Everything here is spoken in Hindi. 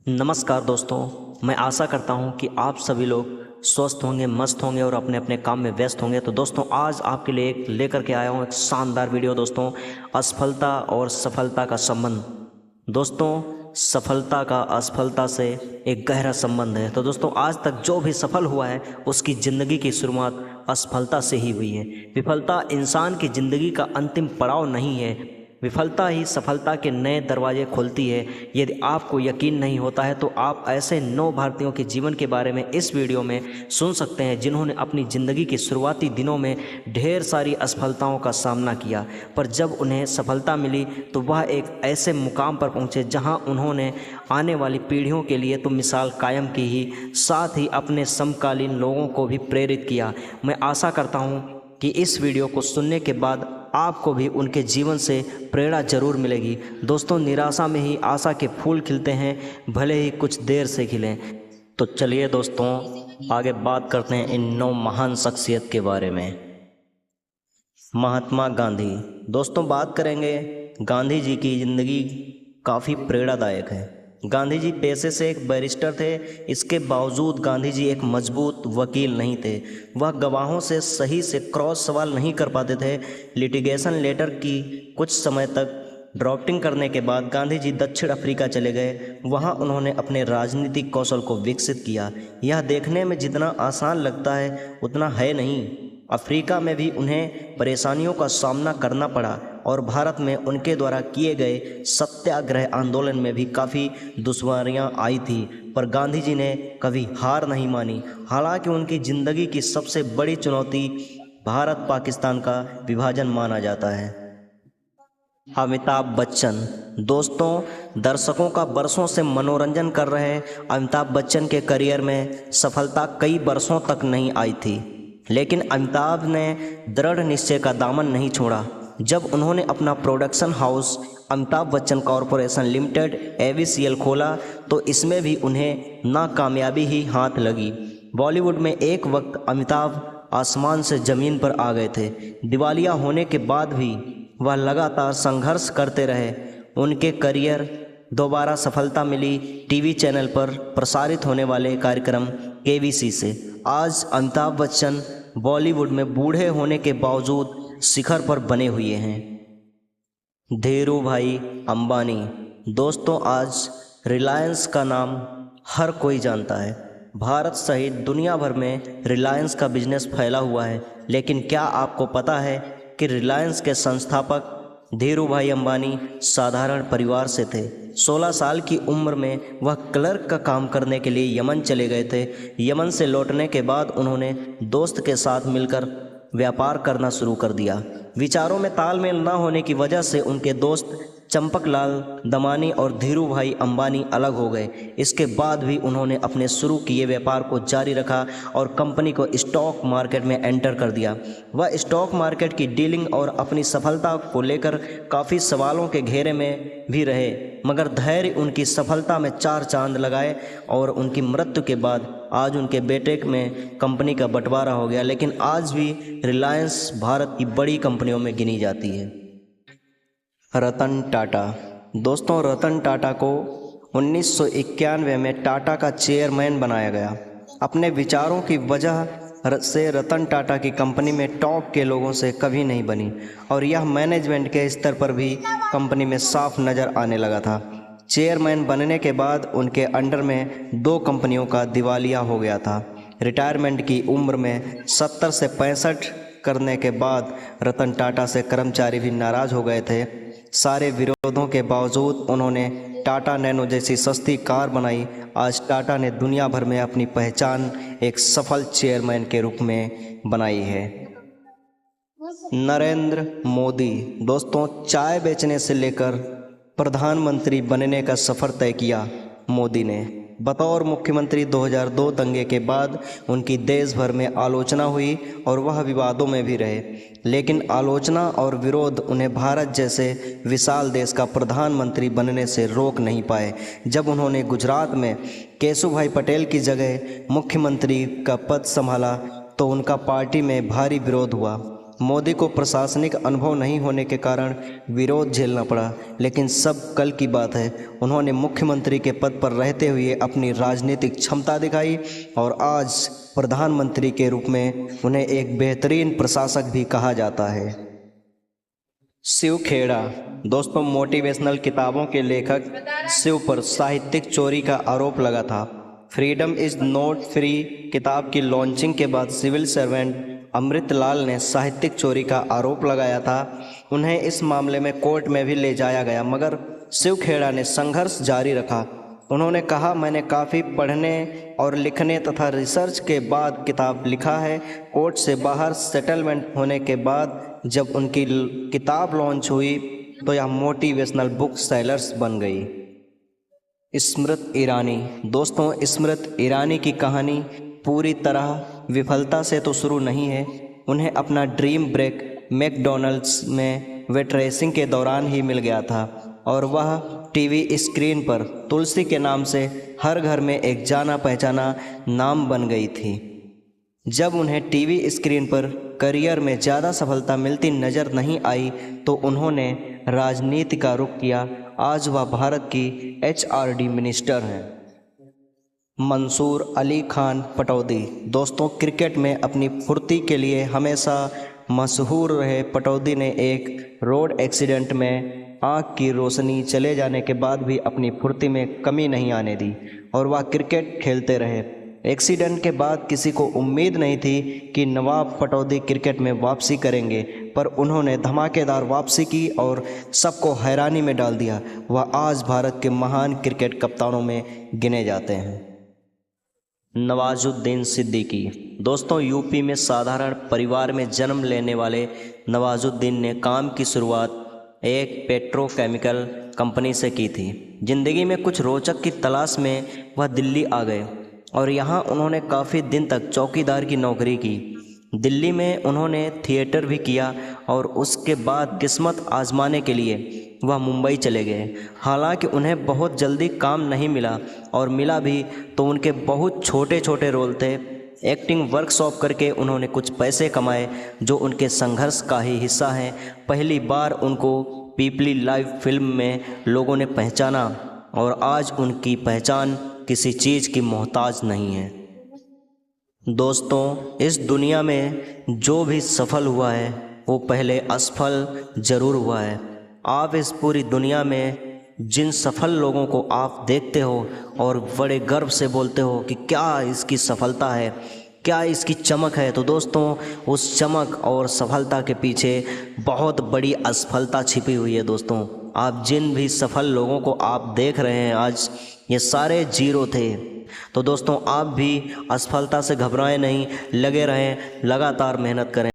नमस्कार दोस्तों, मैं आशा करता हूं कि आप सभी लोग स्वस्थ होंगे, मस्त होंगे और अपने अपने काम में व्यस्त होंगे। तो दोस्तों, आज आपके लिए एक लेकर के आया हूं एक शानदार वीडियो दोस्तों, असफलता और सफलता का संबंध। दोस्तों, सफलता का असफलता से एक गहरा संबंध है। तो दोस्तों, आज तक जो भी सफल हुआ है उसकी ज़िंदगी की शुरुआत असफलता से ही हुई है। विफलता इंसान की ज़िंदगी का अंतिम पड़ाव नहीं है, विफलता ही सफलता के नए दरवाजे खोलती है। यदि आपको यकीन नहीं होता है तो आप ऐसे 9 भारतीयों के जीवन के बारे में इस वीडियो में सुन सकते हैं जिन्होंने अपनी ज़िंदगी के शुरुआती दिनों में ढेर सारी असफलताओं का सामना किया, पर जब उन्हें सफलता मिली तो वह एक ऐसे मुकाम पर पहुंचे जहां उन्होंने आने वाली पीढ़ियों के लिए तो मिसाल कायम की ही, साथ ही अपने समकालीन लोगों को भी प्रेरित किया। मैं आशा करता हूं कि इस वीडियो को सुनने के बाद आपको भी उनके जीवन से प्रेरणा जरूर मिलेगी। दोस्तों, निराशा में ही आशा के फूल खिलते हैं, भले ही कुछ देर से खिलें। तो चलिए दोस्तों, आगे बात करते हैं इन 9 महान शख्सियत के बारे में। महात्मा गांधी। दोस्तों, बात करेंगे गांधी जी की ज़िंदगी काफ़ी प्रेरणादायक है। गांधी जी पेशे से एक बैरिस्टर थे, इसके बावजूद गांधी जी एक मजबूत वकील नहीं थे। वह गवाहों से सही से क्रॉस सवाल नहीं कर पाते थे। लिटिगेशन लेटर की कुछ समय तक ड्राफ्टिंग करने के बाद गांधी जी दक्षिण अफ्रीका चले गए। वहां उन्होंने अपने राजनीतिक कौशल को विकसित किया। यह देखने में जितना आसान लगता है उतना है नहीं। अफ्रीका में भी उन्हें परेशानियों का सामना करना पड़ा और भारत में उनके द्वारा किए गए सत्याग्रह आंदोलन में भी काफ़ी दुश्वारियां आई थी, पर गांधी जी ने कभी हार नहीं मानी। हालांकि उनकी ज़िंदगी की सबसे बड़ी चुनौती भारत पाकिस्तान का विभाजन माना जाता है। अमिताभ बच्चन। दोस्तों, दर्शकों का बरसों से मनोरंजन कर रहे अमिताभ बच्चन के करियर में सफलता कई वर्षों तक नहीं आई थी, लेकिन अमिताभ ने दृढ़ निश्चय का दामन नहीं छोड़ा। जब उन्होंने अपना production house Amitabh Bachchan corporation limited ABCL खोला तो इसमें भी उन्हें नाकामयाबी ही हाथ लगी। बॉलीवुड में एक वक्त अमिताभ आसमान से ज़मीन पर आ गए थे। दिवालिया होने के बाद भी वह लगातार संघर्ष करते रहे। उनके करियर दोबारा सफलता मिली टीवी चैनल पर प्रसारित होने वाले कार्यक्रम KBC से। आज अमिताभ बच्चन बॉलीवुड में बूढ़े होने के बावजूद शिखर पर बने हुए हैं। धीरू भाई अंबानी। दोस्तों, आज रिलायंस का नाम हर कोई जानता है। भारत सहित दुनिया भर में रिलायंस का बिजनेस फैला हुआ है, लेकिन क्या आपको पता है कि रिलायंस के संस्थापक धीरू भाई अंबानी साधारण परिवार से थे। 16 साल की उम्र में वह क्लर्क का काम करने के लिए यमन चले गए थे। यमन से लौटने के बाद उन्होंने दोस्त के साथ मिलकर व्यापार करना शुरू कर दिया। विचारों में तालमेल न होने की वजह से उनके दोस्त चंपकलाल दमानी और धीरू भाई अंबानी अलग हो गए। इसके बाद भी उन्होंने अपने शुरू किए व्यापार को जारी रखा और कंपनी को स्टॉक मार्केट में एंटर कर दिया। वह स्टॉक मार्केट की डीलिंग और अपनी सफलता को लेकर काफ़ी सवालों के घेरे में भी रहे, मगर धैर्य उनकी सफलता में 4 चांद लगाए और उनकी मृत्यु के बाद आज उनके बेटे में कंपनी का बंटवारा हो गया। लेकिन आज भी रिलायंस भारत की बड़ी कंपनियों में गिनी जाती है। रतन टाटा। दोस्तों, रतन टाटा को 1991 में टाटा का चेयरमैन बनाया गया। अपने विचारों की वजह से रतन टाटा की कंपनी में टॉप के लोगों से कभी नहीं बनी और यह मैनेजमेंट के स्तर पर भी कंपनी में साफ नज़र आने लगा था। चेयरमैन बनने के बाद उनके अंडर में 2 कंपनियों का दिवालिया हो गया था। रिटायरमेंट की उम्र में 70 से 65 करने के बाद रतन टाटा से कर्मचारी भी नाराज़ हो गए थे। सारे विरोधों के बावजूद उन्होंने टाटा नैनो जैसी सस्ती कार बनाई। आज टाटा ने दुनिया भर में अपनी पहचान एक सफल चेयरमैन के रूप में बनाई है। नरेंद्र मोदी। दोस्तों, चाय बेचने से लेकर प्रधानमंत्री बनने का सफ़र तय किया मोदी ने। बतौर मुख्यमंत्री 2002 दंगे के बाद उनकी देश भर में आलोचना हुई और वह विवादों में भी रहे, लेकिन आलोचना और विरोध उन्हें भारत जैसे विशाल देश का प्रधानमंत्री बनने से रोक नहीं पाए। जब उन्होंने गुजरात में केशुभाई पटेल की जगह मुख्यमंत्री का पद संभाला तो उनका पार्टी में भारी विरोध हुआ। मोदी को प्रशासनिक अनुभव नहीं होने के कारण विरोध झेलना पड़ा, लेकिन सब कल की बात है। उन्होंने मुख्यमंत्री के पद पर रहते हुए अपनी राजनीतिक क्षमता दिखाई और आज प्रधानमंत्री के रूप में उन्हें एक बेहतरीन प्रशासक भी कहा जाता है। शिव खेड़ा। दोस्तों, मोटिवेशनल किताबों के लेखक शिव पर साहित्यिक चोरी का आरोप लगा था। फ्रीडम इज़ नॉट फ्री किताब की लॉन्चिंग के बाद सिविल सर्वेंट अमृतलाल ने साहित्यिक चोरी का आरोप लगाया था। उन्हें इस मामले में कोर्ट में भी ले जाया गया, मगर शिव खेड़ा ने संघर्ष जारी रखा। उन्होंने कहा, मैंने काफ़ी पढ़ने और लिखने तथा रिसर्च के बाद किताब लिखा है। कोर्ट से बाहर सेटलमेंट होने के बाद जब उनकी किताब लॉन्च हुई तो यह मोटिवेशनल बुक सेलर्स बन गई। स्मृति ईरानी। दोस्तों, स्मृति ईरानी की कहानी पूरी तरह विफलता से तो शुरू नहीं है। उन्हें अपना ड्रीम ब्रेक मैकडॉनल्ड्स में वेटरेसिंग के दौरान ही मिल गया था और वह टीवी स्क्रीन पर तुलसी के नाम से हर घर में एक जाना पहचाना नाम बन गई थी। जब उन्हें टीवी स्क्रीन पर करियर में ज़्यादा सफलता मिलती नज़र नहीं आई तो उन्होंने राजनीति का रुख किया। आज वह भारत की HRD मिनिस्टर हैं। मंसूर अली खान पटौदी। दोस्तों, क्रिकेट में अपनी फुर्ती के लिए हमेशा मशहूर रहे पटौदी ने एक रोड एक्सीडेंट में आँख की रोशनी चले जाने के बाद भी अपनी फुर्ती में कमी नहीं आने दी और वह क्रिकेट खेलते रहे। एक्सीडेंट के बाद किसी को उम्मीद नहीं थी कि नवाब पटौदी क्रिकेट में वापसी करेंगे, पर उन्होंने धमाकेदार वापसी की और सबको हैरानी में डाल दिया। वह आज भारत के महान क्रिकेट कप्तानों में गिने जाते हैं। नवाजुद्दीन सिद्दीकी। दोस्तों, यूपी में साधारण परिवार में जन्म लेने वाले नवाजुद्दीन ने काम की शुरुआत एक पेट्रोकेमिकल कंपनी से की थी। जिंदगी में कुछ रोचक की तलाश में वह दिल्ली आ गए और यहाँ उन्होंने काफ़ी दिन तक चौकीदार की नौकरी की। दिल्ली में उन्होंने थिएटर भी किया और उसके बाद किस्मत आजमाने के लिए वह मुंबई चले गए। हालांकि उन्हें बहुत जल्दी काम नहीं मिला और मिला भी तो उनके बहुत छोटे छोटे रोल थे। एक्टिंग वर्कशॉप करके उन्होंने कुछ पैसे कमाए जो उनके संघर्ष का ही हिस्सा हैं। पहली बार उनको पीपली लाइव फिल्म में लोगों ने पहचाना और आज उनकी पहचान किसी चीज़ की मोहताज नहीं है। दोस्तों, इस दुनिया में जो भी सफल हुआ है वो पहले असफल ज़रूर हुआ है। आप इस पूरी दुनिया में जिन सफल लोगों को आप देखते हो और बड़े गर्व से बोलते हो कि क्या इसकी सफलता है, क्या इसकी चमक है, तो दोस्तों उस चमक और सफलता के पीछे बहुत बड़ी असफलता छिपी हुई है। दोस्तों, आप जिन भी सफल लोगों को आप देख रहे हैं आज, ये सारे जीरो थे। तो दोस्तों, आप भी असफलता से घबराएं नहीं, लगे रहें, लगातार मेहनत करें।